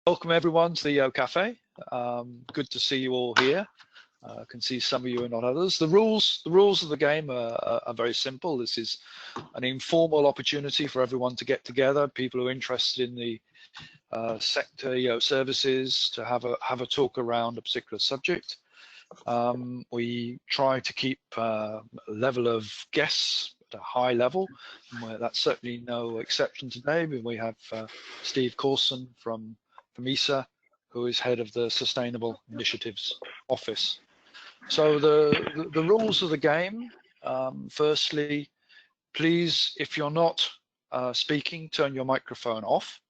Welcome everyone to the EOcafe. Good to see you all here. I can see some of you and not others. The rules of the game are very simple. This is an informal opportunity for everyone to get together. People who are interested in the sector EO services to have a talk around a particular subject. We try to keep a level of guests at a high level. That's certainly no exception today. We have Steve Coulson from ESA, who is head of the Sustainable Initiatives Office. So the rules of the game, firstly, please, if you're not speaking, turn your microphone off.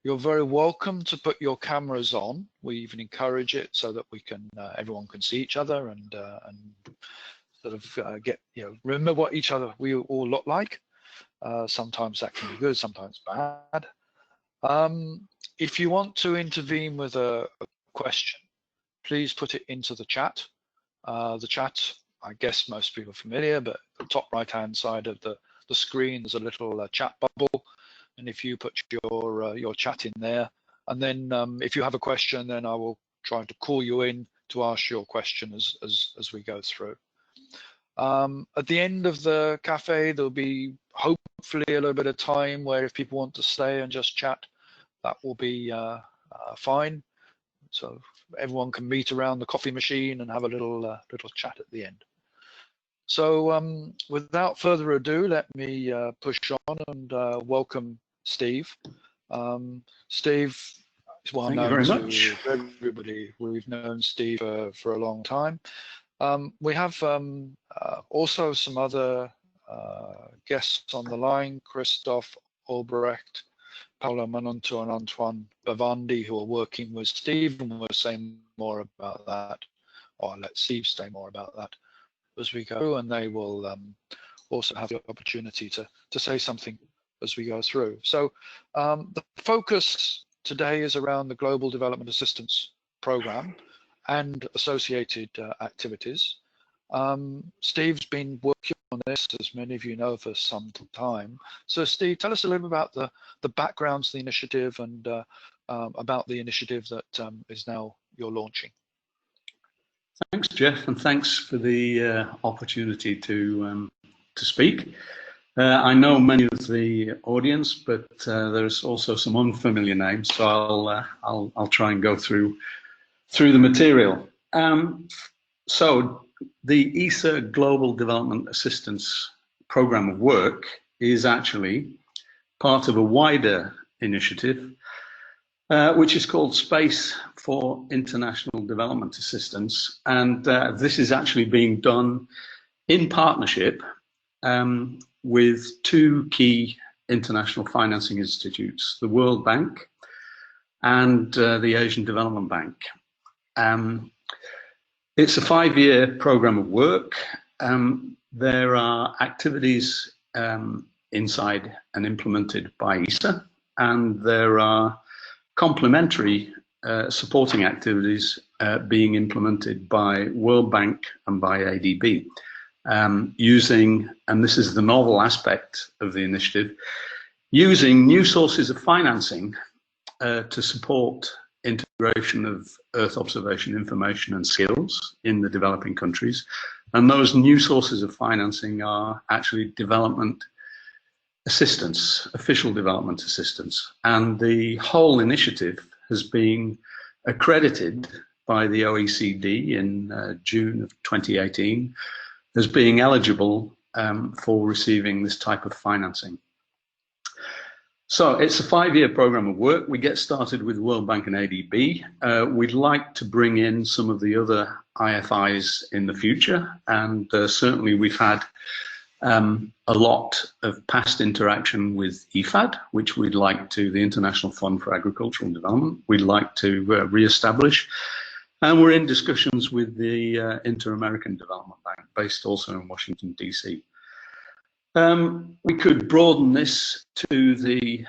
You're very welcome to put your cameras on. We even encourage it so that we can everyone can see each other and sort of get, remember what we all look like. Sometimes that can be good, sometimes bad. If you want to intervene with a question, please put it into the chat. The chat, I guess most people are familiar, but the top right-hand side of the screen, there's a little chat bubble. And if you put your chat in there, and then if you have a question, then I will try to call you in to ask your question as we go through. At the end of the cafe, there'll be hopefully a little bit of time where if people want to stay and just chat, that will be fine. So everyone can meet around the coffee machine and have a little chat at the end. So without further ado, let me push on and welcome Steve. Steve is well known to everybody. We've known Steve for a long time. We have also some other guests on the line, Christoph Albrecht, Paolo Manunto and Antoine Bavandi, who are working with Steve, and we'll say more about that, or let Steve say more about that as we go, and they will also have the opportunity to say something as we go through. So the focus today is around the Global Development Assistance Program and associated activities. Steve's been working on this, as many of you know, for some time. So Steve, tell us a little bit about the background to the initiative and about the initiative that is now you're launching. Thanks, Jeff, and thanks for the opportunity to speak. I know many of the audience, but there's also some unfamiliar names, so I'll try and go through the material. So the ESA Global Development Assistance Program of Work is actually part of a wider initiative which is called Space for International Development Assistance, and this is actually being done in partnership with two key international financing institutes, the World Bank and the Asian Development Bank. It's a 5-year program of work. There are activities inside and implemented by ESA, and there are complementary supporting activities being implemented by World Bank and by ADB, using, and this is the novel aspect of the initiative, using new sources of financing to support integration of Earth observation information and skills in the developing countries. And those new sources of financing are actually development assistance, official development assistance. And the whole initiative has been accredited by the OECD in June of 2018 as being eligible for receiving this type of financing. So it's a 5-year program of work. We get started with World Bank and ADB. We'd like to bring in some of the other IFIs in the future, and certainly we've had a lot of past interaction with IFAD, which we'd like to, the International Fund for Agricultural Development, we'd like to re-establish. And we're in discussions with the Inter-American Development Bank, based also in Washington, DC. We could broaden this to the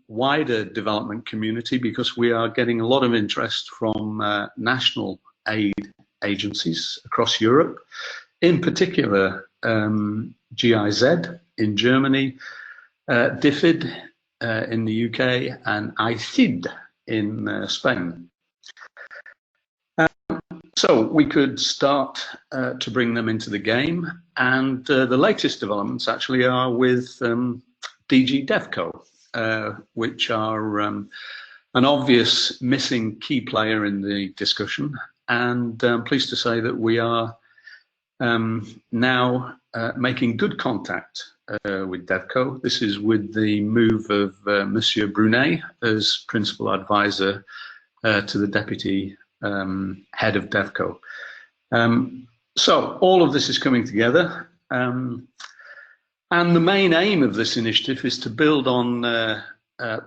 wider development community, because we are getting a lot of interest from national aid agencies across Europe, in particular GIZ in Germany, DFID in the UK and ICID in Spain. So we could start to bring them into the game, and the latest developments actually are with DG DevCo, which are an obvious missing key player in the discussion, and I'm pleased to say that we are now making good contact with DevCo. This is with the move of Monsieur Brunet as principal advisor to the deputy head of DevCo. So all of this is coming together, and the main aim of this initiative is to build on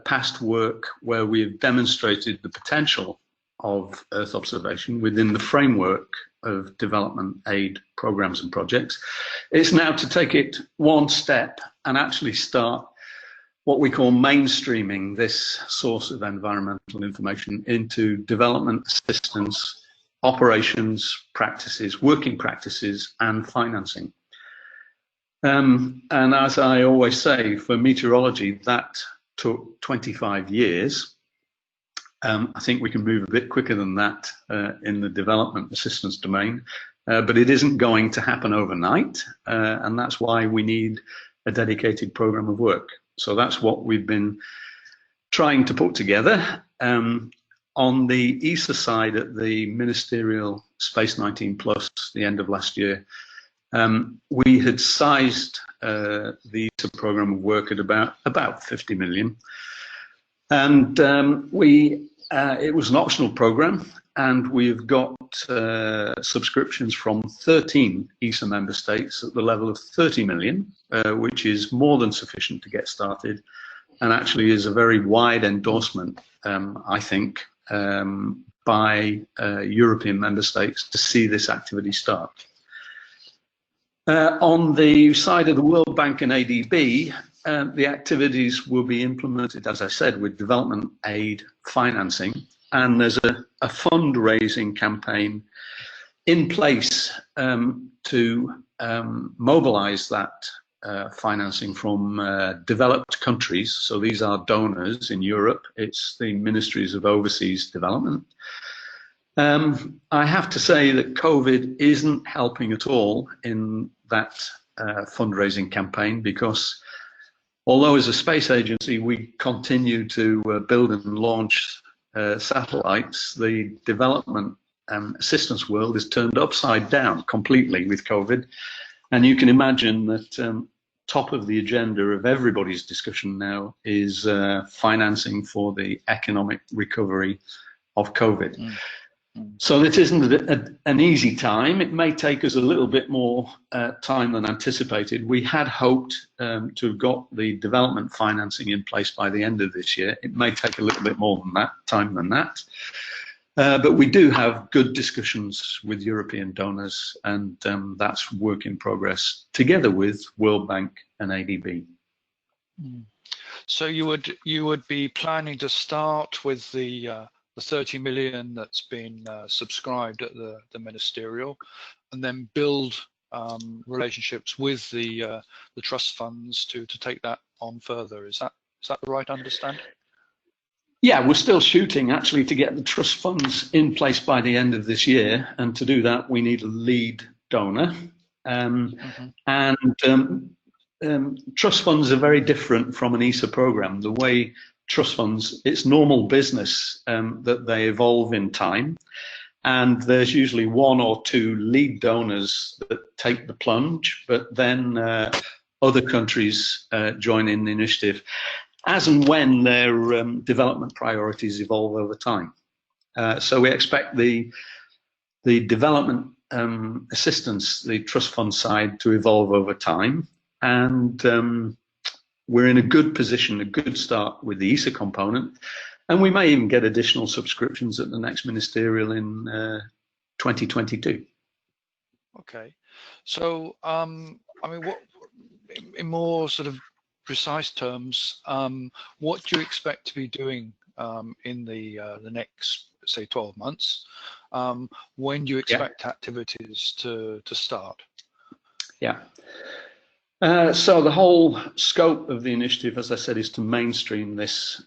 past work where we have demonstrated the potential of Earth observation within the framework of development aid programs and projects. It's now to take it one step and actually start what we call mainstreaming this source of environmental information into development assistance, operations, practices, working practices, and financing. And as I always say, for meteorology, that took 25 years. I think we can move a bit quicker than that in the development assistance domain, but it isn't going to happen overnight, and that's why we need a dedicated program of work. So that's what we've been trying to put together. On the ESA side, at the Ministerial Space 19 Plus, the end of last year, we had sized the ESA program of work at about 50 million. And it was an optional program, and we've got subscriptions from 13 ESA member states at the level of 30 million, which is more than sufficient to get started, and actually is a very wide endorsement, I think, by European member states to see this activity start. On the side of the World Bank and ADB, the activities will be implemented, as I said, with development aid financing, and there's a fundraising campaign in place to mobilize that financing from developed countries. So these are donors in Europe. It's the Ministries of Overseas Development. I have to say that COVID isn't helping at all in that fundraising campaign, because although as a space agency we continue to build and launch satellites, the development assistance world is turned upside down completely with COVID. And you can imagine that top of the agenda of everybody's discussion now is financing for the economic recovery of COVID. So this isn't an easy time. It may take us a little bit more time than anticipated. We had hoped to have got the development financing in place by the end of this year. It may take a little bit more than that, but we do have good discussions with European donors, and that's work in progress together with World Bank and ADB. So you would be planning to start with the 30 million that's been subscribed at the ministerial, and then build relationships with the trust funds to take that on further. Is that the right understanding? Yeah, we're still shooting actually to get the trust funds in place by the end of this year, and to do that we need a lead donor. Trust funds are very different from an ESA program. The way trust funds, it's normal business that they evolve in time, and there's usually one or two lead donors that take the plunge, but then other countries join in the initiative as and when their development priorities evolve over time. So we expect the development assistance, the trust fund side, to evolve over time, and we're in a good position, a good start with the ESA component, and we may even get additional subscriptions at the next ministerial in 2022. Okay, so I mean, what, in more sort of precise terms, what do you expect to be doing in the next, say, 12 months? When do you expect activities to start? Yeah. So the whole scope of the initiative, as I said, is to mainstream this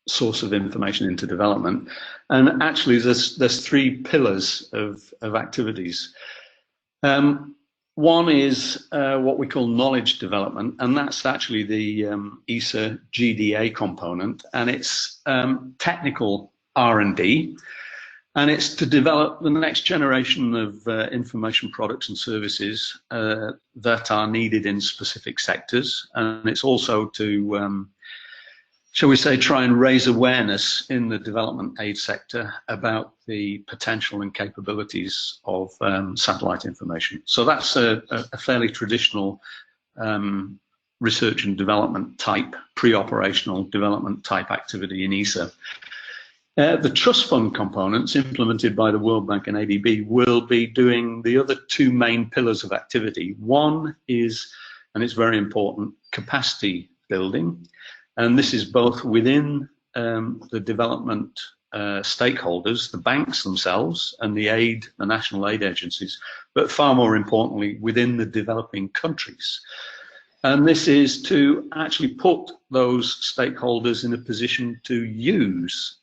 source of information into development. And actually, there's three pillars of activities. One is what we call knowledge development, and that's actually the ESA GDA component, and it's technical R&D. And it's to develop the next generation of information products and services that are needed in specific sectors. And it's also to, shall we say, try and raise awareness in the development aid sector about the potential and capabilities of satellite information. So that's a fairly traditional research and development type, pre-operational development type activity in ESA. The trust fund components implemented by the World Bank and ADB will be doing the other two main pillars of activity. One is, and it's very important, capacity building. And this is both within the development stakeholders, the banks themselves, and the national aid agencies, but far more importantly, within the developing countries. And this is to actually put those stakeholders in a position to use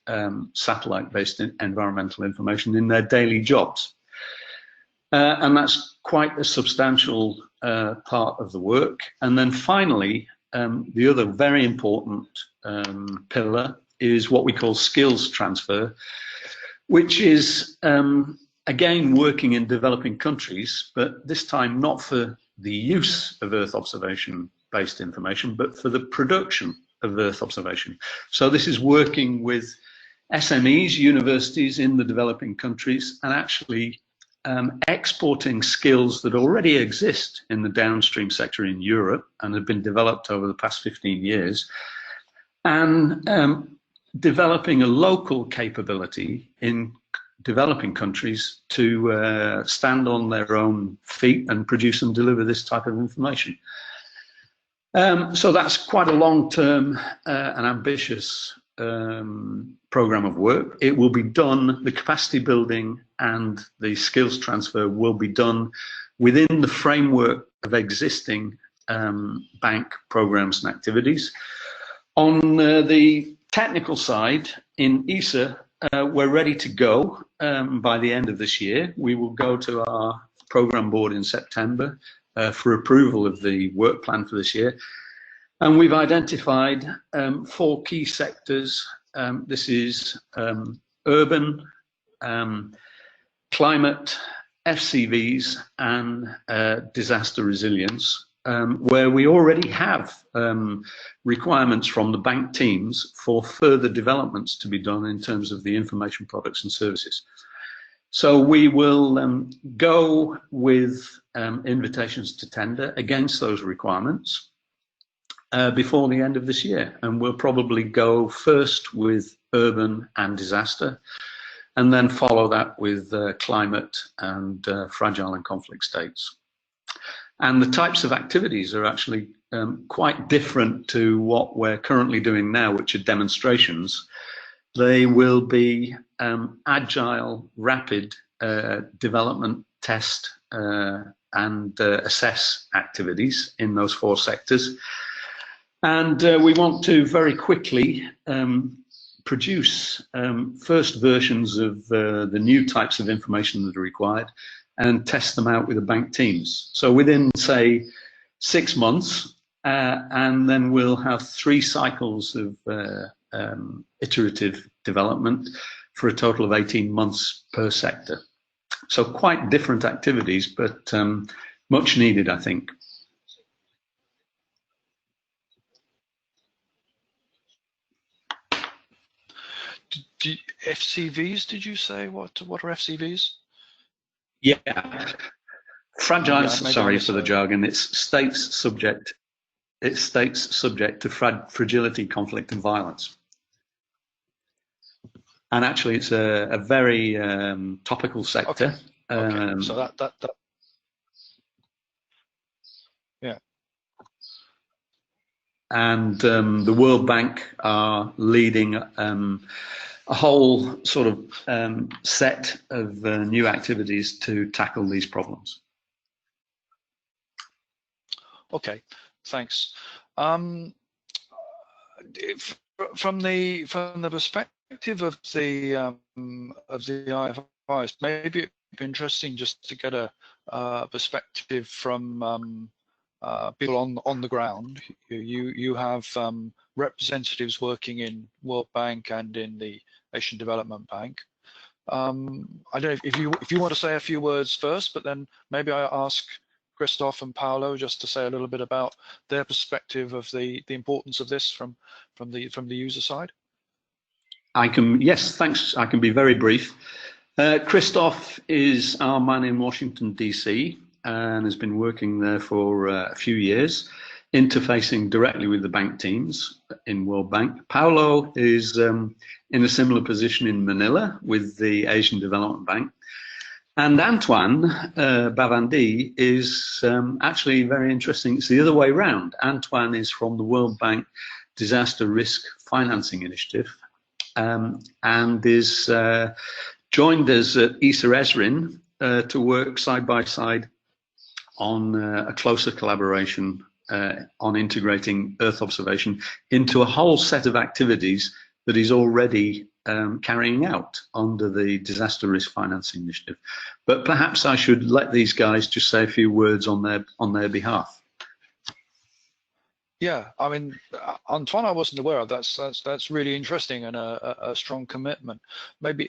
satellite-based environmental information in their daily jobs. And that's quite a substantial part of the work. And then finally, the other very important pillar is what we call skills transfer, which is, again, working in developing countries, but this time not for the use of Earth observation-based information, but for the production of Earth observation. So this is working with SMEs, universities in the developing countries, and actually exporting skills that already exist in the downstream sector in Europe and have been developed over the past 15 years, and developing a local capability in developing countries to stand on their own feet and produce and deliver this type of information. So that's quite a long-term and ambitious program of work. It will be done, the capacity building and the skills transfer will be done within the framework of existing bank programs and activities. On the technical side, in ESA, we're ready to go by the end of this year. We will go to our program board in September for approval of the work plan for this year. And we've identified 4 key sectors. This is urban, climate, FCVs, and disaster resilience, where we already have requirements from the bank teams for further developments to be done in terms of the information products and services. So we will go with invitations to tender against those requirements before the end of this year. And we'll probably go first with urban and disaster, and then follow that with climate and fragile and conflict states. And the types of activities are actually quite different to what we're currently doing now, which are demonstrations. They will be agile, rapid development, test, and assess activities in those 4 sectors. And we want to very quickly produce first versions of the new types of information that are required and test them out with the bank teams. So within, say, 6 months, and then we'll have 3 cycles of iterative development for a total of 18 months per sector. So quite different activities, but much needed, I think. FCVs, did you say? What are FCVs? Yeah, fragile. Sorry for the jargon. It's states subject. It's states subject to fragility, conflict, and violence. And actually, it's a very topical sector. Okay. So that yeah. And the World Bank are leading a whole sort of set of new activities to tackle these problems. Okay, thanks. From the perspective of the IFIs, maybe it'd be interesting just to get a perspective from people on the ground. You have representatives working in World Bank and in the Asian Development Bank. I don't know if you want to say a few words first, but then maybe I ask Christoph and Paolo just to say a little bit about their perspective of the importance of this from the user side. Yes, thanks. I can be very brief. Christoph is our man in Washington, DC, and has been working there for a few years, interfacing directly with the bank teams in World Bank. Paolo is in a similar position in Manila with the Asian Development Bank. And Antoine Bavandi is actually very interesting. It's the other way around. Antoine is from the World Bank Disaster Risk Financing Initiative, and is joined us at ESA Esrin to work side by side on a closer collaboration on integrating Earth observation into a whole set of activities that is already carrying out under the Disaster Risk Financing Initiative. But perhaps I should let these guys just say a few words on their behalf. Yeah, I mean, Antoine, I wasn't aware of. That's really interesting and a strong commitment. Maybe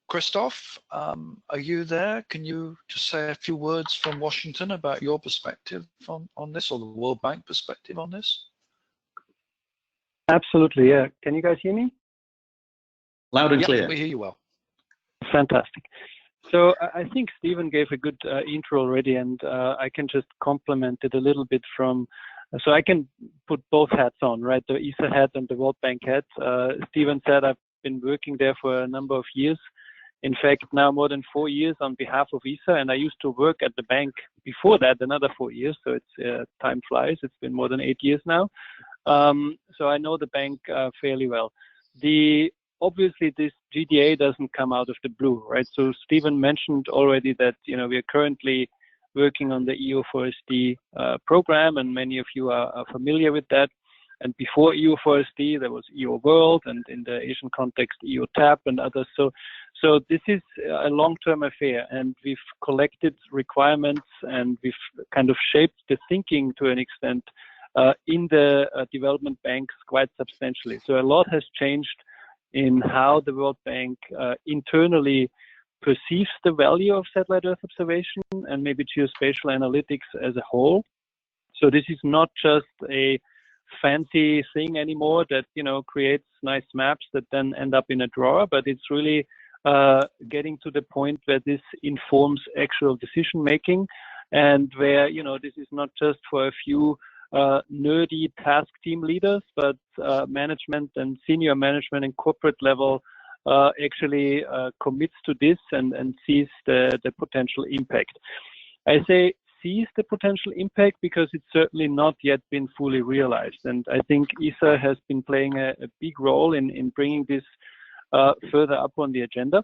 Christoph, are you there? Can you just say a few words from Washington about your perspective on this, or the World Bank perspective on this? Absolutely, yeah. Can you guys hear me? Loud and clear. Yeah, we hear you well. Fantastic. So I think Stephen gave a good intro already, and I can just complement it a little bit from, so I can put both hats on, right? The ESA hat and the World Bank hat. Stephen said I've been working there for a number of years. In fact, now more than 4 years on behalf of ESA, and I used to work at the bank before that, another 4 years. So it's time flies. It's been more than 8 years now. So I know the bank fairly well. Obviously, this GDA doesn't come out of the blue, right? So Stephen mentioned already that, we are currently working on the EO4SD program, and many of you are familiar with that. And before EO4SD, there was EO World, and in the Asian context, EOTAP and others. So this is a long-term affair, and we've collected requirements, and we've kind of shaped the thinking to an extent in the development banks quite substantially. So a lot has changed in how the World Bank internally perceives the value of satellite Earth observation and maybe geospatial analytics as a whole. So this is not just a fancy thing anymore that, creates nice maps that then end up in a drawer, but it's really getting to the point where this informs actual decision making, and where, this is not just for a few nerdy task team leaders, but management and senior management and corporate level actually commits to this and sees the potential impact. I say sees the potential impact because it's certainly not yet been fully realized. And I think ESA has been playing a big role in bringing this further up on the agenda.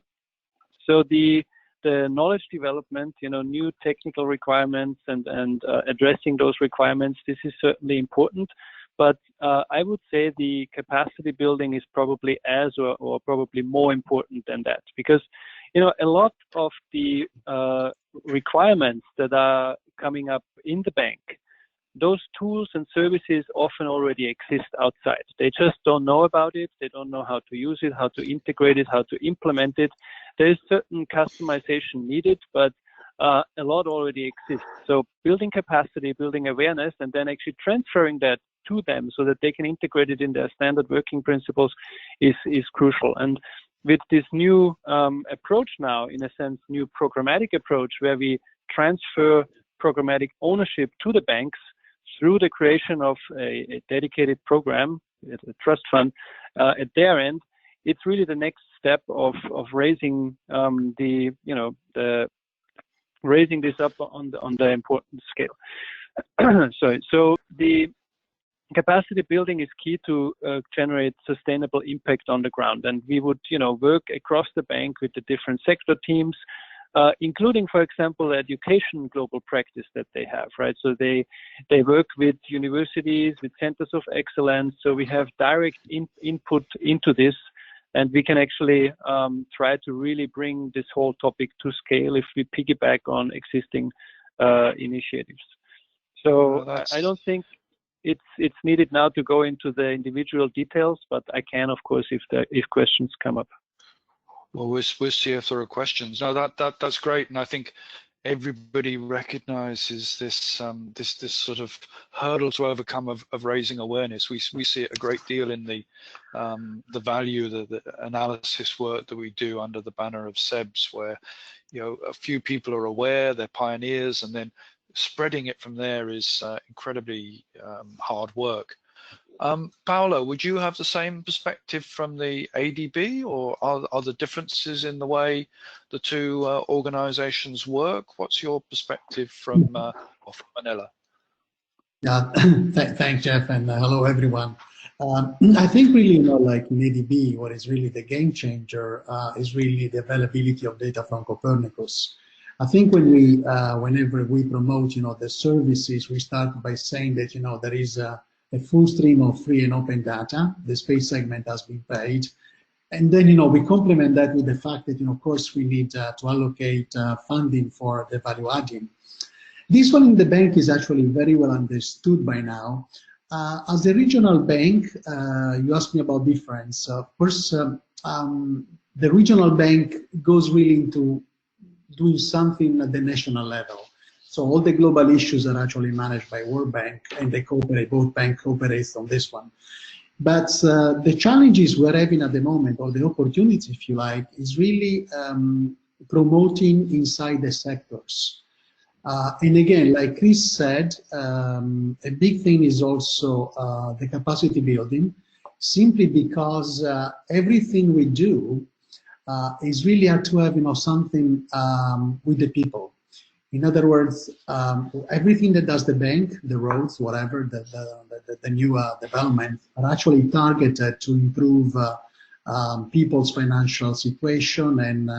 So the knowledge development, new technical requirements and addressing those requirements, this is certainly important. But I would say the capacity building is probably as or probably more important than that, because a lot of the requirements that are coming up in the bank, those tools and services often already exist outside. They just don't know about it. They don't know how to use it, how to integrate it, how to implement it. There is certain customization needed, but a lot already exists. So building capacity, building awareness, and then actually transferring that to them so that they can integrate it in their standard working principles is crucial. And with this new approach now, in a sense, new programmatic approach, where we transfer programmatic ownership to the banks through the creation of a dedicated program, a trust fund at their end, it's really the next step of raising raising this up on the important scale. So the capacity building is key to generate sustainable impact on the ground, and we would work across the bank with the different sector teams including, for example, education global practice that they have, right? So they work with universities, with centers of excellence. So we have direct input into this, and we can actually try to really bring this whole topic to scale if we piggyback on existing initiatives. So I don't think it's needed now to go into the individual details, but I can, of course, if questions come up. Well, we'll see if there are questions. No, that's great, and I think everybody recognises this this sort of hurdle to overcome of raising awareness. We see it a great deal in the value, the analysis work that we do under the banner of SEBS, where a few people are aware, they're pioneers, and then spreading it from there is incredibly hard work. Paolo, would you have the same perspective from the ADB, or are there differences in the way the two organizations work? What's your perspective from Manila? Yeah, thanks, Jeff, and hello, everyone. I think really, like in ADB, what is really the game changer is really the availability of data from Copernicus. I think when whenever we promote, the services, we start by saying that, there is a full stream of free and open data. The space segment has been paid. And then, we complement that with the fact that, of course, we need to allocate funding for the value adding. This one in the bank is actually very well understood by now. As a regional bank, you asked me about difference. Of course, the regional bank goes really into doing something at the national level. So all the global issues are actually managed by World Bank, and they cooperate, both banks cooperate on this one. But the challenges we're having at the moment, or the opportunity, if you like, is really promoting inside the sectors. And again, like Chris said, a big thing is also the capacity building, simply because everything we do is really hard to have, something with the people. In other words, everything that does the bank, the roads, whatever, the new development are actually targeted to improve people's financial situation and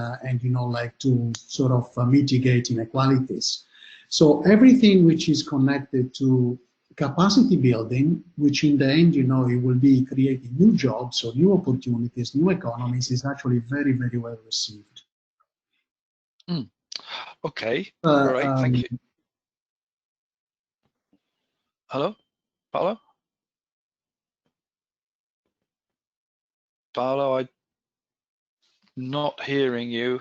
like to sort of mitigate inequalities. So everything which is connected to capacity building, which in the end, it will be creating new jobs or new opportunities, new economies, is actually very, very well received. Mm. Okay, great, thank you. Hello, Paolo? Paolo, I'm not hearing you.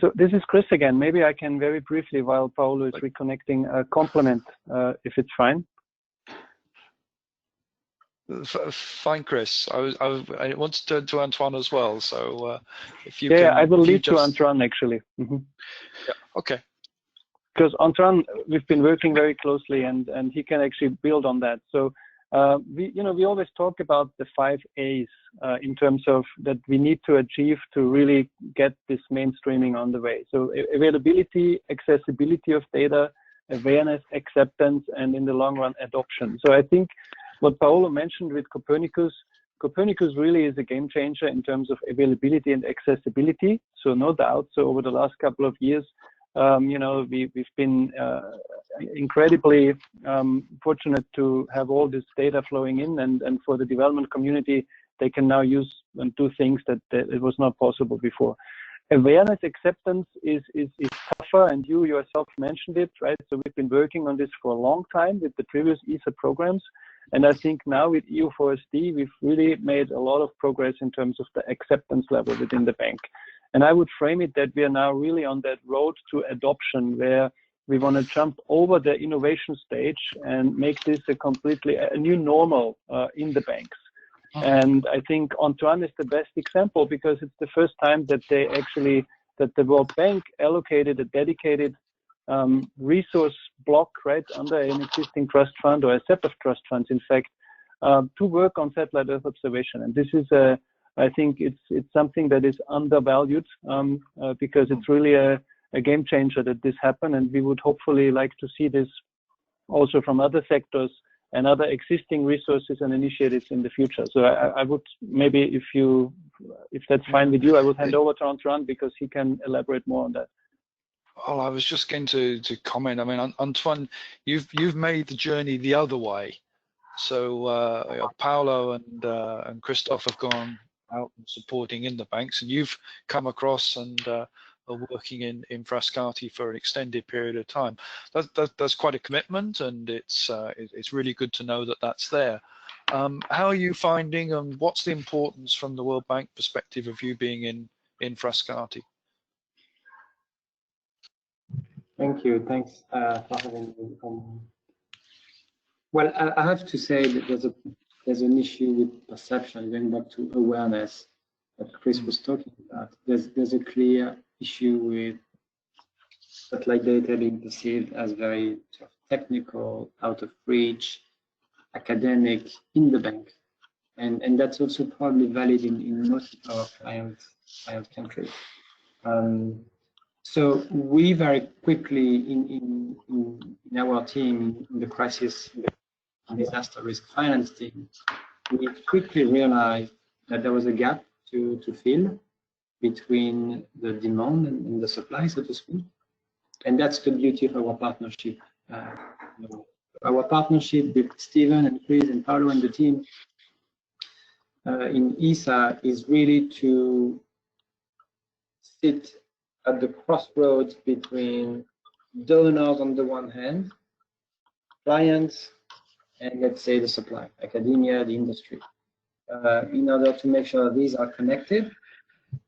So this is Chris again. Maybe I can very briefly, while Paolo is reconnecting, complement, if it's fine. Fine, Chris. I want to turn to Antoine as well. So if you can, I will leave to Antoine actually. Mm-hmm. Yeah. Okay. Because Antoine, we've been working very closely, and he can actually build on that. So we always talk about the 5 A's in terms of that we need to achieve to really get this mainstreaming on the way. So availability, accessibility of data, awareness, acceptance, and in the long run, adoption. So I think what Paolo mentioned with Copernicus really is a game changer in terms of availability and accessibility. So no doubt. So over the last couple of years, we've been incredibly fortunate to have all this data flowing in, and for the development community, they can now use and do things that it was not possible before. Awareness, acceptance is tougher, and you yourself mentioned it, right? So we've been working on this for a long time with the previous ESA programs, and I think now with EU4SD, we've really made a lot of progress in terms of the acceptance level within the bank. And I would frame it that we are now really on that road to adoption, where we want to jump over the innovation stage and make this a new normal in the banks. And I think Antoine is the best example, because it's the first time that the World Bank allocated a dedicated resource block, right, under an existing trust fund, or a set of trust funds, in fact, to work on satellite Earth observation. And this is I think it's something that is undervalued, because it's really a game changer that this happened, and we would hopefully like to see this also from other sectors and other existing resources and initiatives in the future. So I would maybe, if you if that's fine with you, I will hand over to Antoine because he can elaborate more on that. Well, I was just going to comment. I mean, Antoine, you've made the journey the other way. So Paolo and Christophe have gone out and supporting in the banks, and you've come across and are working in Frascati for an extended period of time. That's quite a commitment, and it's really good to know that that's there. How are you finding, and what's the importance from the World Bank perspective of you being in Frascati? Thank you. Thanks for having me. Well, I have to say that there's an issue with perception, going back to awareness that Chris was talking about. There's a clear issue with satellite data being perceived as very sort of technical, out of reach, academic in the bank, and that's also probably valid in most of our client countries. So we very quickly in our team, in the crisis and disaster risk finance team, we quickly realized that there was a gap to fill between the demand and the supply, so to speak. And that's the beauty of our partnership. Our partnership with Stephen and Chris and Paolo and the team in ESA is really to sit at the crossroads between donors on the one hand, clients, and let's say the supply, academia, the industry, in order to make sure these are connected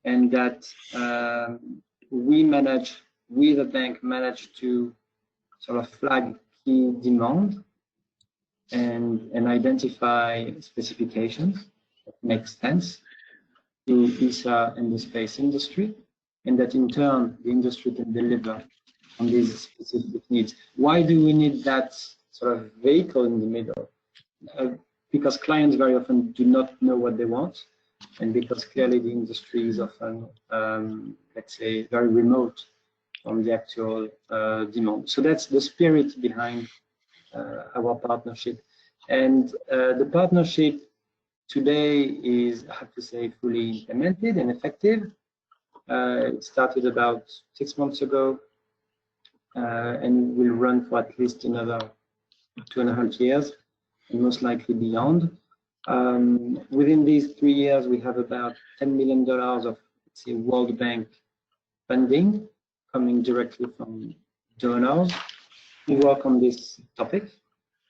and that we the bank manage to sort of flag key demand and identify specifications that make sense to ESA and the space industry, and that in turn the industry can deliver on these specific needs. Why do we need that sort of vehicle in the middle? Because clients very often do not know what they want, and because clearly the industry is often, let's say, very remote from the actual demand. So that's the spirit behind our partnership. And the partnership today is, I have to say, fully implemented and effective. It started about 6 months ago and will run for at least another 2.5 years and most likely beyond. Within these 3 years, we have about $10 million of, let's say, World Bank funding coming directly from donors who work on this topic.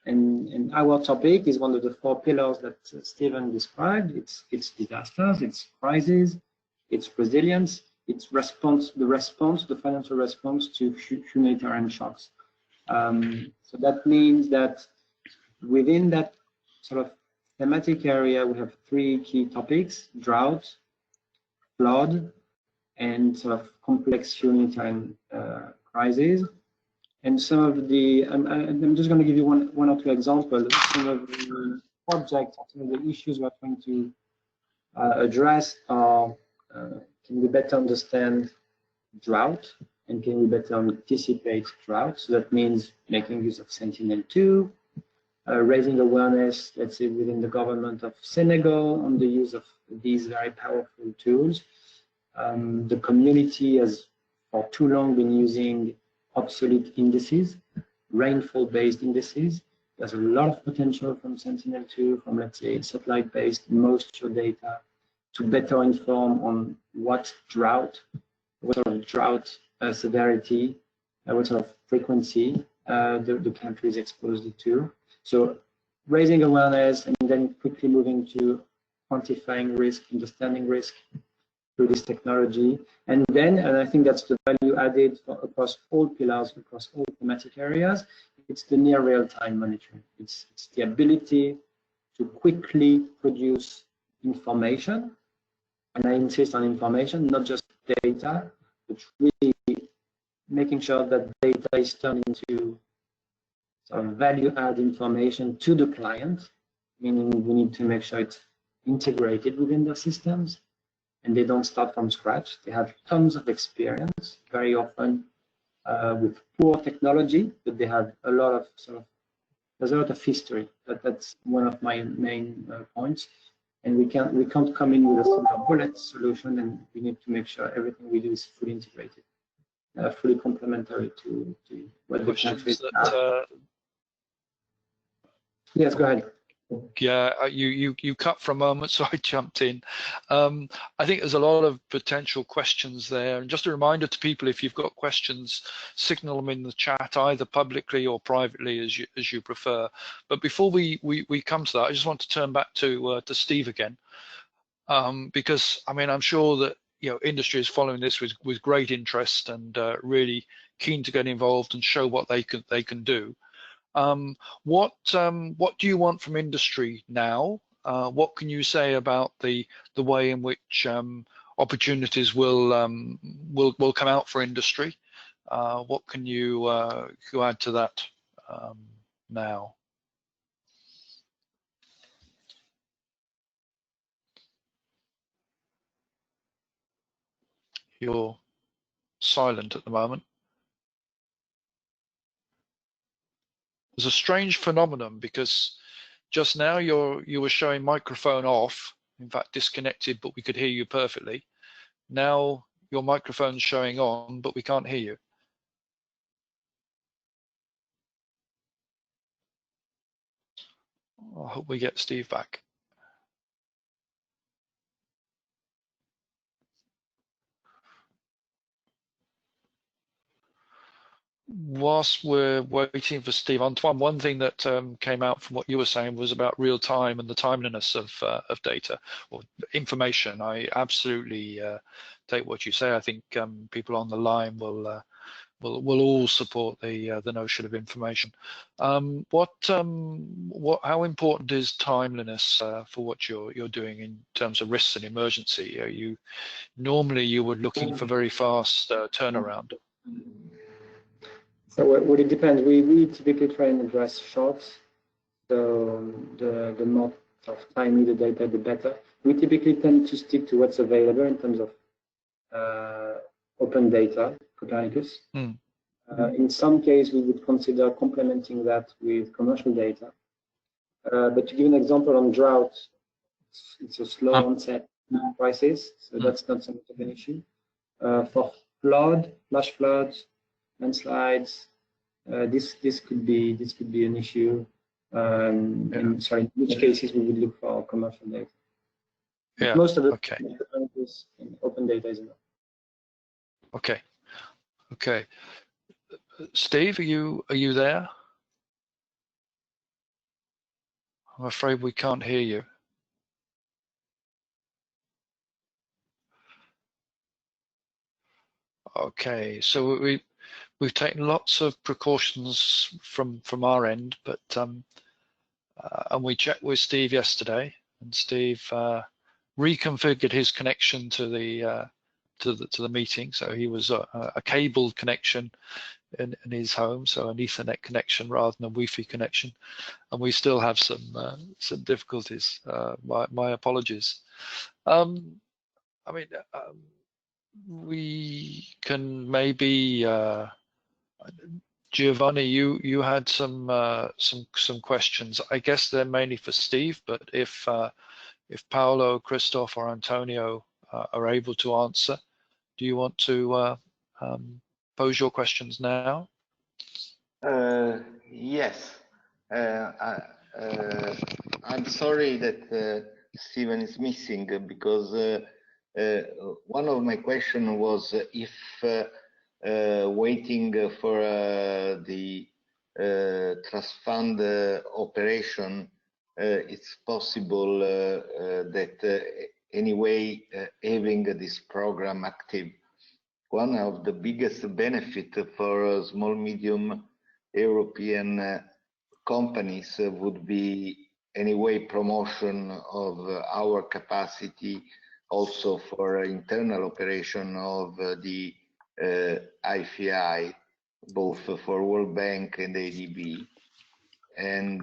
And our topic is one of the 4 pillars that Stephen described. It's disasters, it's crises, it's resilience, it's the financial response to humanitarian shocks. So that means that within that sort of thematic area, we have 3 key topics: drought, flood, and sort of complex humanitarian crises. And some of the, I'm just going to give you one or two examples. Some of the projects, some of the issues we're trying to address are, can we better understand drought, and can we better anticipate drought? So that means making use of Sentinel-2, raising awareness, let's say, within the government of Senegal on the use of these very powerful tools. The community has for too long been using obsolete indices, rainfall-based indices. There's a lot of potential from Sentinel-2, from, let's say, satellite-based moisture data, to better inform on what sort of drought severity, what sort of frequency the country is exposed to. So raising awareness and then quickly moving to quantifying risk, understanding risk through this technology. And then, and I think that's the value added across all pillars, across all thematic areas, it's the near real-time monitoring. It's the ability to quickly produce information, and I insist on information, not just data, but really making sure that data is turned into sort of value-add information to the client, meaning we need to make sure it's integrated within their systems, and they don't start from scratch. They have tons of experience, very often with poor technology, but they have a lot of there's a lot of history. That's one of my main points. and we can't come in with a single bullet solution, and we need to make sure everything we do is fully integrated, fully complementary to what the countries have. Yes, go ahead. Yeah, you cut for a moment, so I jumped in. I think there's a lot of potential questions there, and just a reminder to people: if you've got questions, signal them in the chat, either publicly or privately, as you prefer. But before we come to that, I just want to turn back to Steve again, because I mean I'm sure that industry is following this with great interest and really keen to get involved and show what they can do. What do you want from industry now? What can you say about the way in which opportunities will come out for industry? What can you add to that now? You're silent at the moment. There's a strange phenomenon because just now you were showing microphone off, in fact disconnected, but we could hear you perfectly. Now your microphone's showing on, but we can't hear you. I hope we get Steve back. Whilst we're waiting for Steve, Antoine, one thing that came out from what you were saying was about real time and the timeliness of data or information. I absolutely take what you say. I think people on the line will all support the notion of information. How important is timeliness for what you're doing in terms of risks and emergency? Normally you were looking for very fast turnaround. So well, it depends. We typically try and address shocks. So the more timely the data, the better. We typically tend to stick to what's available in terms of open data, Copernicus. In some case, we would consider complementing that with commercial data. But to give an example on drought, it's a slow onset crisis, so that's not so much of an issue. For flash floods, landslides, this could be an issue. In which cases we would look for commercial data. Yeah. Most of the okay. Open data is enough. Okay. Okay. Steve, are you there? I'm afraid we can't hear you. Okay, so we've taken lots of precautions from our end, but and we checked with Steve yesterday, and Steve reconfigured his connection to the meeting, so he was a cabled connection in his home, so an Ethernet connection rather than a Wi-Fi connection, and we still have some difficulties. My apologies. I mean, we can maybe Giovanni, you had some questions. I guess they're mainly for Steve, but if Paolo, Christoph, or Antonio are able to answer, do you want to pose your questions now? Yes. I'm sorry that Stephen is missing because one of my questions was if waiting for the trust fund operation, it's possible that anyway having this program active. One of the biggest benefits for small, medium European companies would be anyway promotion of our capacity also for internal operation of the IFI, both for World Bank and ADB. And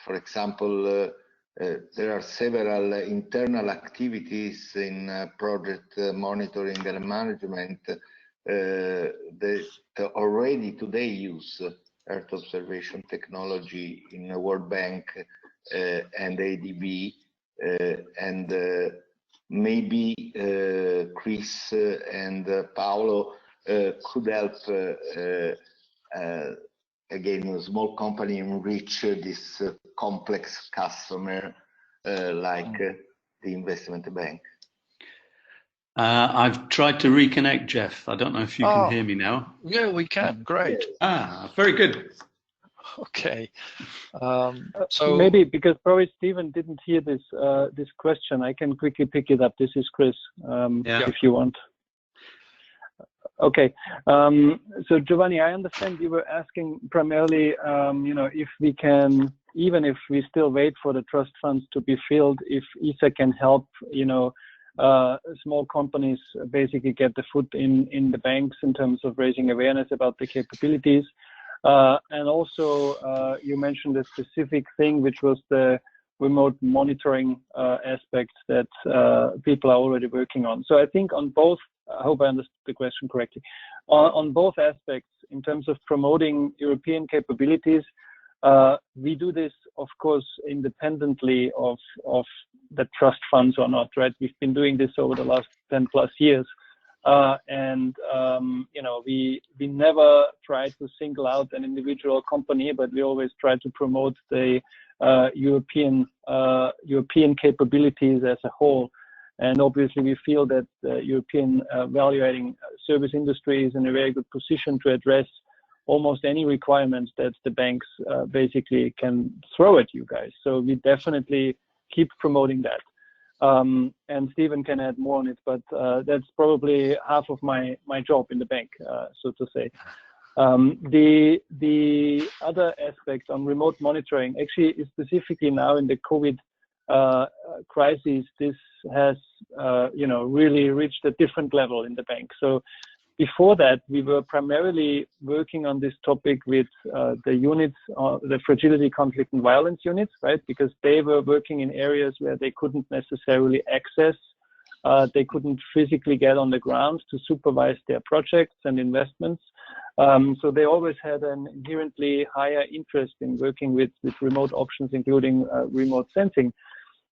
for example, there are several internal activities in project monitoring and management that already today use Earth observation technology in the World Bank and ADB. and maybe Chris and Paolo could help again a small company enrich this complex customer like the investment bank. I've tried to reconnect, Jeff. I don't know if you can hear me now. Yeah, we can. Great. Ah, very good. Okay. So maybe because probably Stephen didn't hear this this question, I can quickly pick it up. This is Chris, if you want. Okay. So Giovanni, I understand you were asking primarily, you know, if we can, even if we still wait for the trust funds to be filled, if ESA can help, you know, small companies basically get the foot in the banks in terms of raising awareness about the capabilities. And also, you mentioned a specific thing, which was the remote monitoring aspects that people are already working on. So I think on both, I hope I understood the question correctly, on both aspects, in terms of promoting European capabilities, we do this, of course, independently of the trust funds or not, right? We've been doing this over the last 10+ years. And you know, we never try to single out an individual company, but we always try to promote the European capabilities as a whole. And obviously, we feel that the European value-adding service industry is in a very good position to address almost any requirements that the banks basically can throw at you guys. So we definitely keep promoting that. And Stephen can add more on it, but that's probably half of my job in the bank, so to say. The other aspect on remote monitoring, actually, is specifically now in the COVID crisis, this has you know, really reached a different level in the bank. So before that, we were primarily working on this topic with the units, the fragility, conflict, and violence units, right? Because they were working in areas where they couldn't necessarily access, they couldn't physically get on the ground to supervise their projects and investments. So they always had an inherently higher interest in working with remote options, including remote sensing.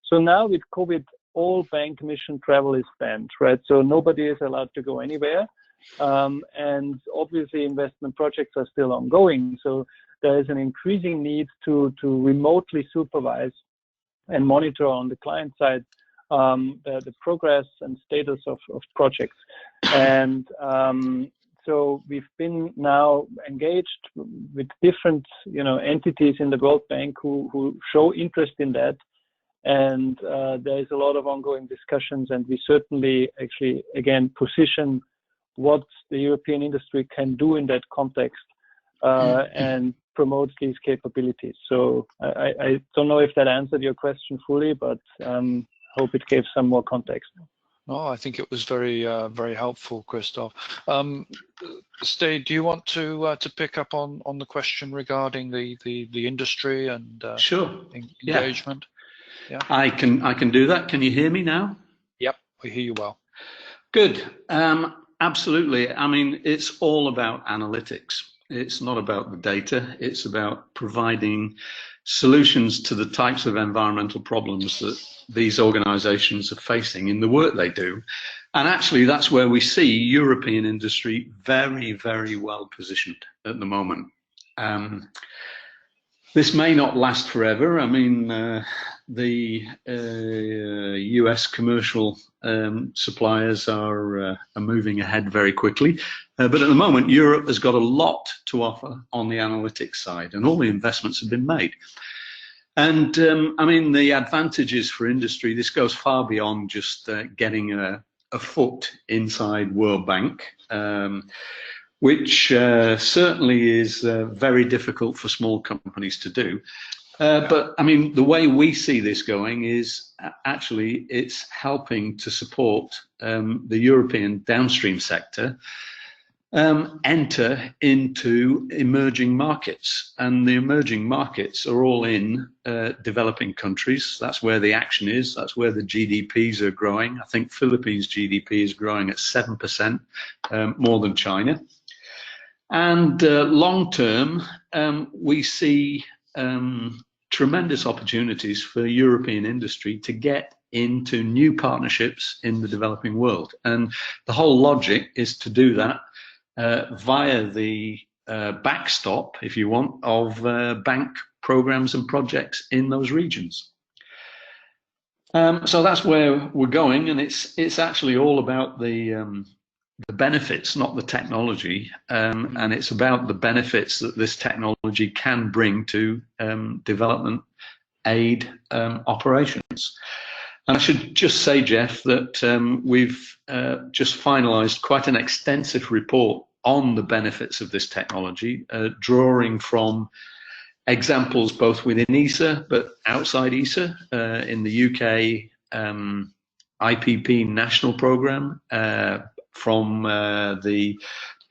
So now with COVID, all bank mission travel is banned, right? So nobody is allowed to go anywhere. And obviously investment projects are still ongoing. So there is an increasing need to remotely supervise and monitor on the client side the progress and status of projects. And so we've been now engaged with different, you know, entities in the World Bank who show interest in that. And there is a lot of ongoing discussions, and we certainly actually, again, position what the European industry can do in that context and promote these capabilities. So I don't know if that answered your question fully, but hope it gave some more context. No, I think it was very very helpful, Christoph. Steve, do you want to pick up on the question regarding the industry and Sure. engagement? Yeah. I can do that. Can you hear me now? Yep, we hear you well. Good. Absolutely. I mean, it's all about analytics. It's not about the data. It's about providing solutions to the types of environmental problems that these organizations are facing in the work they do. And actually, that's where we see European industry very, very well positioned at the moment. This may not last forever. I mean, the US commercial suppliers are moving ahead very quickly. But at the moment, Europe has got a lot to offer on the analytics side, and all the investments have been made. And I mean, the advantages for industry, this goes far beyond just getting a foot inside World Bank, which certainly is very difficult for small companies to do. But I mean, the way we see this going is actually it's helping to support the European downstream sector enter into emerging markets. And the emerging markets are all in developing countries. That's where the action is. That's where the GDPs are growing. I think Philippines' GDP is growing at 7%, more than China. And long term, we see tremendous opportunities for European industry to get into new partnerships in the developing world. And the whole logic is to do that via the backstop, if you want, of bank programs and projects in those regions. So that's where we're going, and it's actually all about the benefits, not the technology, and it's about the benefits that this technology can bring to development aid operations. And I should just say, Jeff, that we've just finalized quite an extensive report on the benefits of this technology, drawing from examples both within ESA but outside ESA, in the UK IPP national programme, from the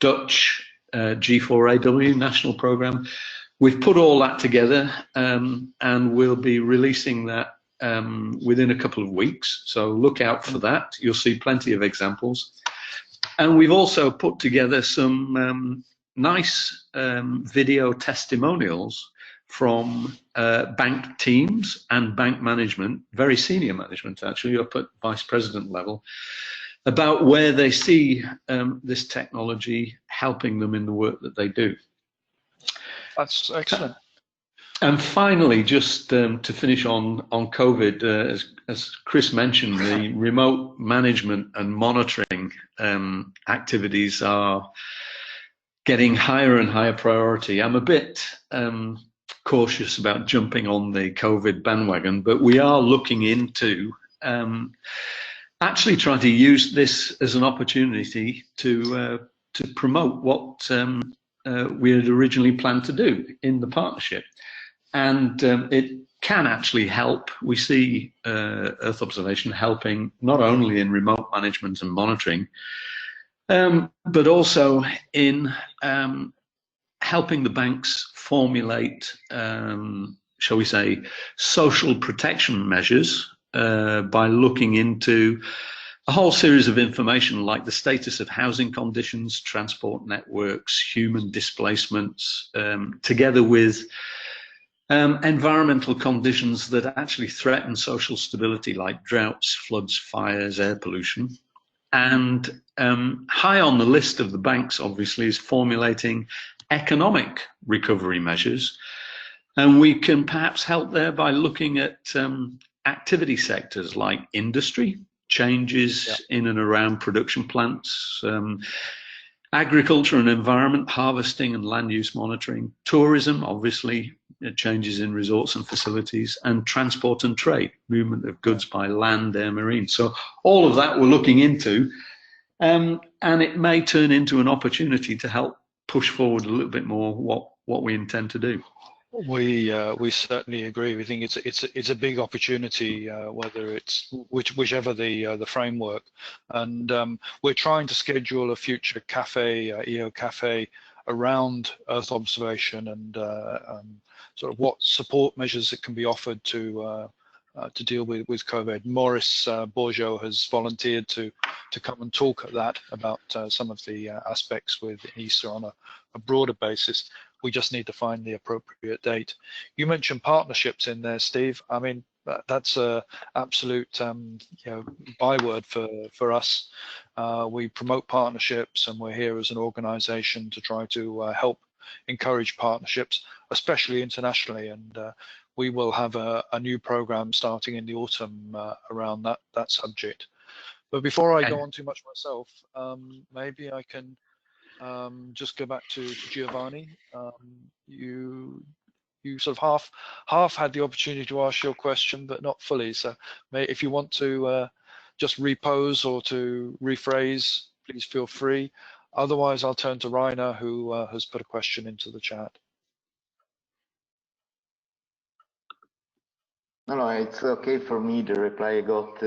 Dutch G4AW national programme. We've put all that together, and we'll be releasing that within a couple of weeks, so look out for that. You'll see plenty of examples. And we've also put together some nice video testimonials from bank teams and bank management, very senior management actually, up at vice president level, about where they see this technology helping them in the work that they do. That's excellent. And finally, just to finish on COVID, as Chris mentioned, the remote management and monitoring activities are getting higher and higher priority. I'm a bit cautious about jumping on the COVID bandwagon, but we are looking into actually trying to use this as an opportunity to promote what we had originally planned to do in the partnership. And it can actually help. We see Earth observation helping not only in remote management and monitoring, but also in helping the banks formulate, shall we say, social protection measures by looking into a whole series of information like the status of housing conditions, transport networks, human displacements, together with environmental conditions that actually threaten social stability like droughts, floods, fires, air pollution. And high on the list of the banks, obviously, is formulating economic recovery measures. And we can perhaps help there by looking at activity sectors like industry, changes in and around production plants, agriculture and environment, harvesting and land use monitoring, tourism, obviously, changes in resorts and facilities, and transport and trade, movement of goods by land, air, marine. So all of that we're looking into, and it may turn into an opportunity to help push forward a little bit more what we intend to do. We certainly agree. We think it's a big opportunity, whether it's whichever the framework, and we're trying to schedule a future cafe, EOcafe, around Earth observation and sort of what support measures that can be offered to deal with COVID. Maurice Bourgeot has volunteered to come and talk at that about some of the aspects with ESA on a broader basis. We just need to find the appropriate date. You mentioned partnerships in there, Steve. I mean, that's a absolute byword for us. We promote partnerships, and we're here as an organization to try to help encourage partnerships, especially internationally. And we will have a new program starting in the autumn around that subject. But before I go on too much myself, maybe I can just go back to Giovanni. You sort of half had the opportunity to ask your question, but not fully. So if you want to just repose or to rephrase, please feel free. Otherwise, I'll turn to Rainer, who has put a question into the chat. No, it's okay for me. The reply I got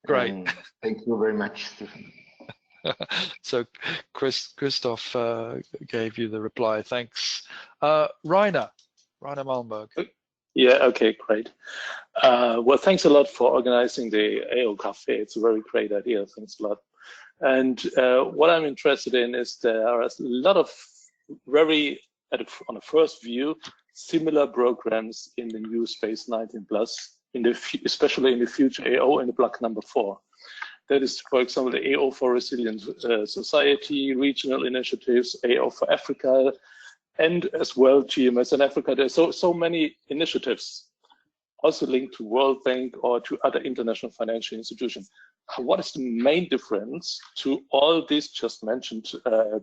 Great. Thank you very much, Stephen. So Christoph gave you the reply. Thanks. Rainer Malmberg. Yeah, okay, great. Well, thanks a lot for organizing the EOcafe. It's a very great idea. Thanks a lot. And what I'm interested in is there are a lot of on a first view, similar programs in the new Space 19 Plus, especially in the future AO in the block number 4. That is, for example, the AO for Resilient Society, regional initiatives, AO for Africa, and as well GMS in Africa. There's so many initiatives also linked to World Bank or to other international financial institutions. What is the main difference to all these just mentioned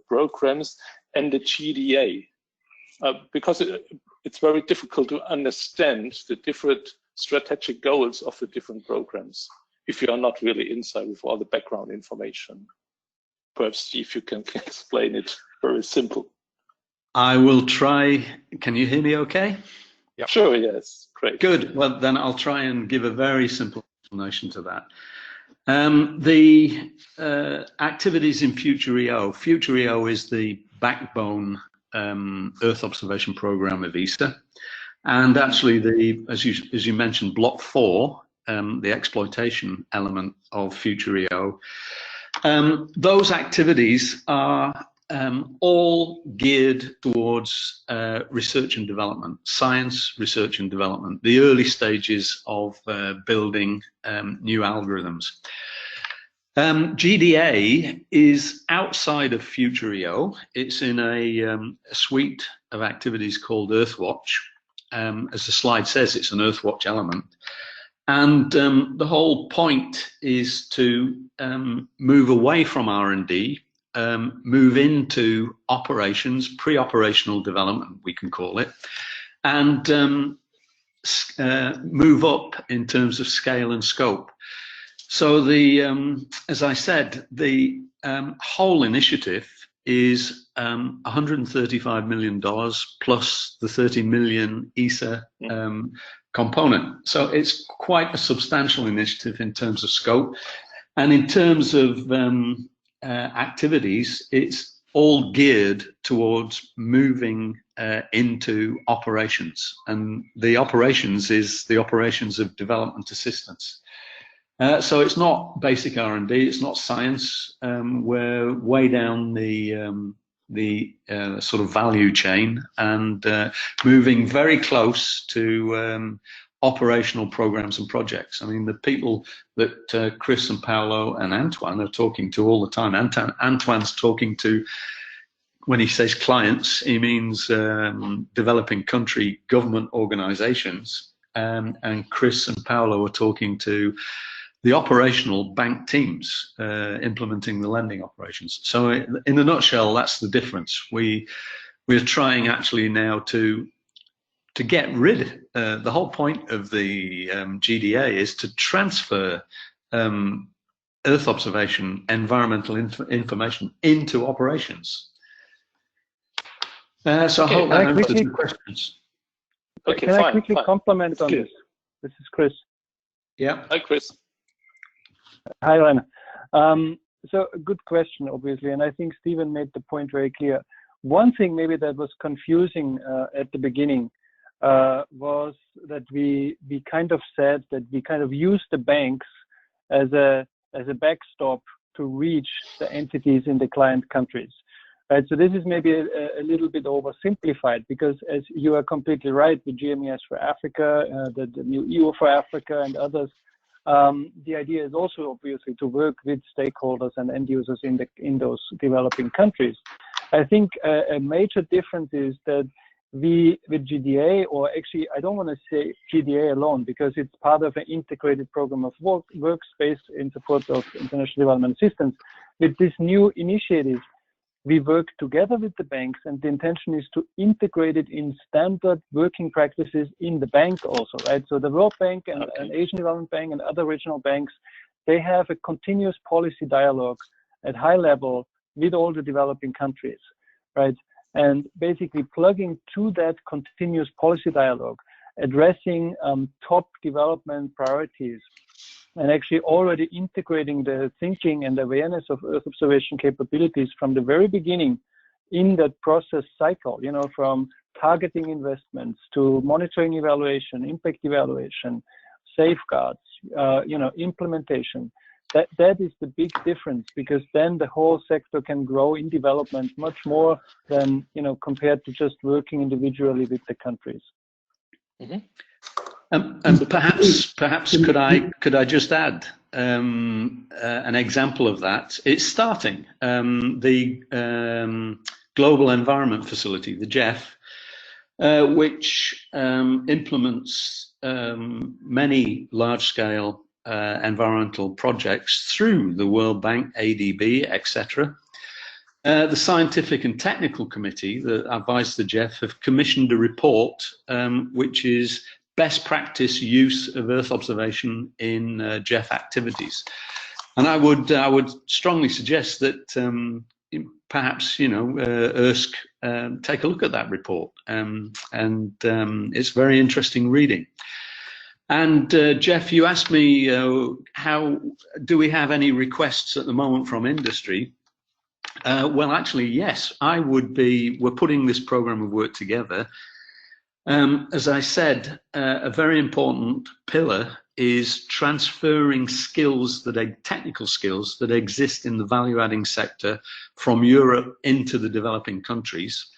programs and the GDA? Because it's very difficult to understand the different strategic goals of the different programs if you are not really inside with all the background information. Perhaps if you can explain it very simple. I will try. Can you hear me okay? Yep. Sure, yes, great. Good, well then I'll try and give a very simple explanation to that. The activities in Future EO. Future EO is the backbone Earth observation program of ESA. And actually, as you mentioned, Block 4, the exploitation element of Future EO, those activities are all geared towards research and development, science, research and development, the early stages of building new algorithms. GDA is outside of Future EO. It's in a suite of activities called Earthwatch. As the slide says, it's an Earthwatch element. And the whole point is to move away from R&D, move into operations, pre-operational development, we can call it, and move up in terms of scale and scope. So as I said, the whole initiative is $135 million plus the 30 million ESA component. So it's quite a substantial initiative in terms of scope. And in terms of activities, it's all geared towards moving into operations. And the operations is the operations of development assistance. So it's not basic R&D, it's not science. We're way down the sort of value chain and moving very close to operational programs and projects. I mean, the people that Chris and Paolo and Antoine are talking to all the time. Antoine's talking to, when he says clients, he means developing country government organizations. And Chris and Paolo are talking to the operational bank teams implementing the lending operations. So in a nutshell, that's the difference. We're trying actually now to get rid, the whole point of the GDA is to transfer Earth observation, environmental information into operations. So I hope that answers the questions. Okay, Can I quickly comment on this? This is Chris. Yeah. Hi, Chris. Hi, Rainer. So a good question, obviously, and I think Stephen made the point very clear. One thing maybe that was confusing at the beginning was that we kind of said that we kind of use the banks as a backstop to reach the entities in the client countries. Right, so this is maybe a little bit oversimplified, because as you are completely right, the GMES for Africa, the new EO for Africa and others, the idea is also obviously to work with stakeholders and end users in those developing countries. I think a major difference is that we, with GDA, or actually I don't want to say GDA alone, because it's part of an integrated program of workspace in support of international development assistance. With this new initiative, we work together with the banks, and the intention is to integrate it in standard working practices in the bank also, right? So the World Bank and Asian Development Bank and other regional banks, they have a continuous policy dialogue at high level with all the developing countries, right? And basically plugging to that continuous policy dialogue, addressing top development priorities, and actually already integrating the thinking and awareness of Earth observation capabilities from the very beginning in that process cycle, you know, from targeting investments to monitoring evaluation, impact evaluation, safeguards, you know, implementation. that is the big difference, because then the whole sector can grow in development much more than, you know, compared to just working individually with the countries. Mm-hmm. And perhaps could I just add an example of that? It's starting. The Global Environment Facility, the GEF, which implements many large-scale environmental projects through the World Bank, ADB, etc. The Scientific and Technical Committee that advised the GEF have commissioned a report which is best practice use of Earth observation in GEF activities. And I would strongly suggest that perhaps, you know, ERSC take a look at that report, and it's very interesting reading. And Jeff, you asked me how do we have any requests at the moment from industry? Well, actually, yes, we're putting this program of work together. As I said, a very important pillar is transferring skills, technical skills that exist in the value-adding sector from Europe into the developing countries.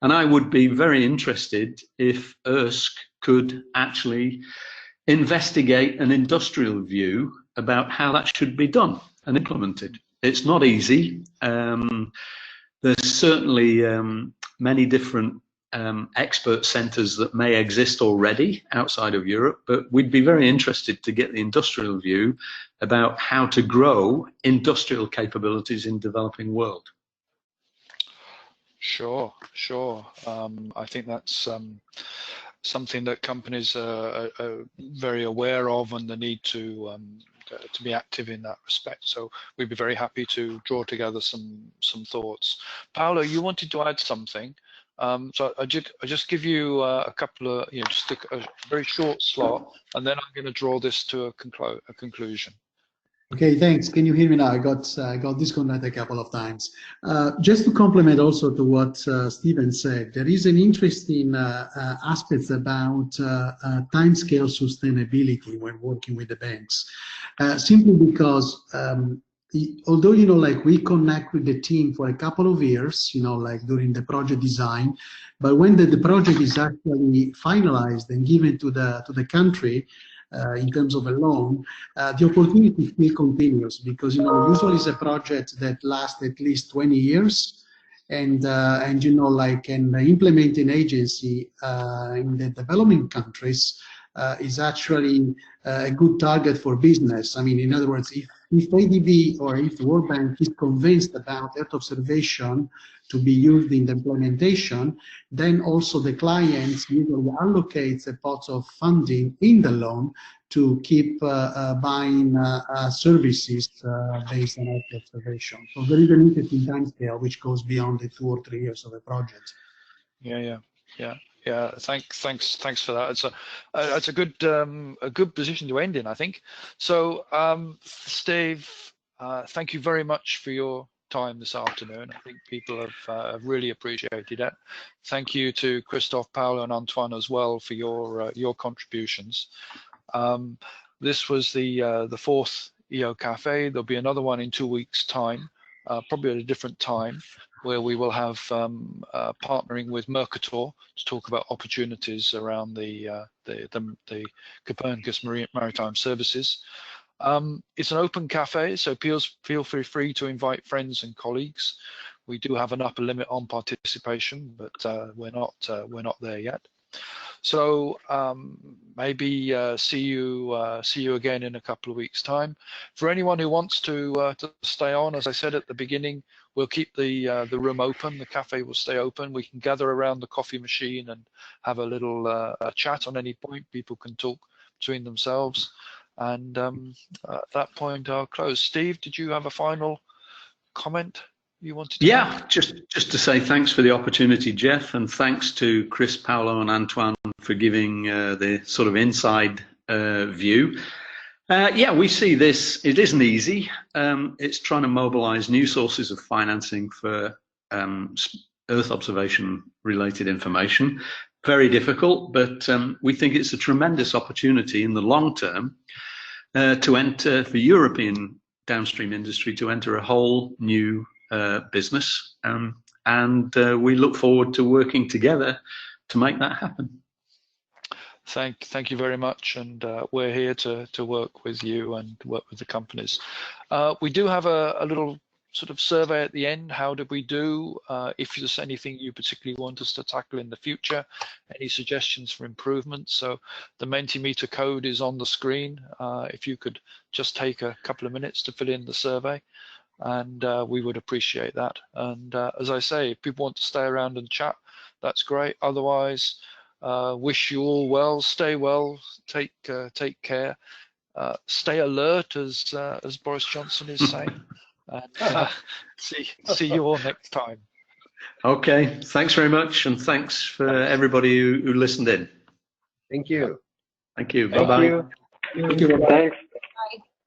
And I would be very interested if ERSC could actually investigate an industrial view about how that should be done and implemented. It's not easy. There's certainly many different expert centres that may exist already outside of Europe, but we'd be very interested to get the industrial view about how to grow industrial capabilities in developing world. Sure. I think that's something that companies are very aware of, and the need to be active in that respect. So we'd be very happy to draw together some thoughts. Paolo, you wanted to add something. So I just give you a couple of, just a very short slot, and then I'm going to draw this to a conclusion. Okay, thanks. Can you hear me now? I got disconnected a couple of times. Just to complement also to what Stephen said, there is an interesting aspect about timescale sustainability when working with the banks, simply because although, like we connect with the team for a couple of years, like during the project design, but when the project is actually finalized and given to the country, in terms of a loan, the opportunity still continues, because usually it's a project that lasts at least 20 years, and like an implementing agency in the developing countries is actually a good target for business. I mean, in other words, if ADB or if the World Bank is convinced about Earth observation to be used in the implementation, then also the clients usually allocate a pot of funding in the loan to keep buying services based on Earth observation. So there is an interesting timescale which goes beyond the 2 or 3 years of a project. Yeah. Thanks for that. It's a good position to end in, I think. So, Steve, thank you very much for your time this afternoon. I think people have really appreciated it. Thank you to Christophe, Paolo, and Antoine as well for your contributions. This was the fourth EOcafe. There'll be another one in 2 weeks' time, probably at a different time, where we will have partnering with Mercator to talk about opportunities around the Copernicus Maritime Services. It's an open cafe, so feel free to invite friends and colleagues. We do have an upper limit on participation, but we're not there yet. So maybe see you again in a couple of weeks' time. For anyone who wants to stay on, as I said at the beginning, we'll keep the room open. The cafe will stay open. We can gather around the coffee machine and have a little chat on any point. People can talk between themselves. And at that point, I'll close. Steve, did you have a final comment you wanted to make? just to say thanks for the opportunity, Jeff, and thanks to Chris, Paolo, and Antoine for giving the sort of inside view. We see this. It isn't easy. It's trying to mobilize new sources of financing for Earth observation related information. Very difficult, but we think it's a tremendous opportunity in the long term to enter for European downstream industry to enter a whole new business, and we look forward to working together to make that happen. Thank you very much, and we're here to work with you and work with the companies. We do have a little sort of survey at the end. How did we do? If there's anything you particularly want us to tackle in the future, any suggestions for improvement. So the Mentimeter code is on the screen. If you could just take a couple of minutes to fill in the survey, and we would appreciate that. And as I say, if people want to stay around and chat, that's great. Otherwise, wish you all well, stay well, take care, stay alert, as Boris Johnson is saying. And see you all next time. Okay, thanks very much, and thanks for everybody who listened in. Thank you. Thank you. Thank Bye-bye. you. Thanks. Bye.